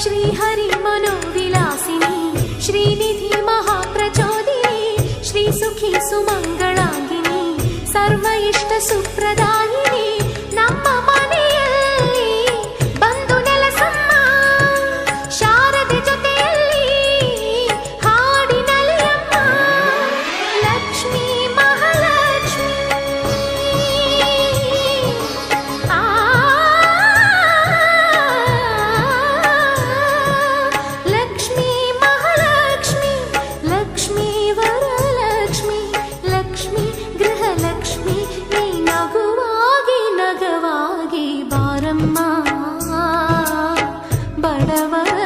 श्रीहरि मनोविलासिनी श्रीनिधि महाप्रचोदिनी श्रीसुखी सुमंगलांगिनी सर्व इष्ट सुप्रदायिनी ನಮ್ಮ ಮನೆಯಲ್ಲಿ ಬಂದು ನೆಲೆಸಮ್ಮ ಶಾರದೆ ಜೊತೆಯಲ್ಲಿ ಹಾಡಿನಲ್ಲಿ ಅಮ್ಮ ಲಕ್ಷ್ಮೀ ಮಹಾಲಕ್ಷ್ಮಿ ಲಕ್ಷ್ಮೀ ಮಹಾಲಕ್ಷ್ಮಿ ಲಕ್ಷ್ಮೀ ವರಲಕ್ಷ್ಮಿ ಲಕ್ಷ್ಮೀ ಗೃಹಲಕ್ಷ್ಮಿ ನೀ ನಗುವಾಗಿ ನಗವಾಗಿ ಬಾರಮ್ಮ ಬಡವರ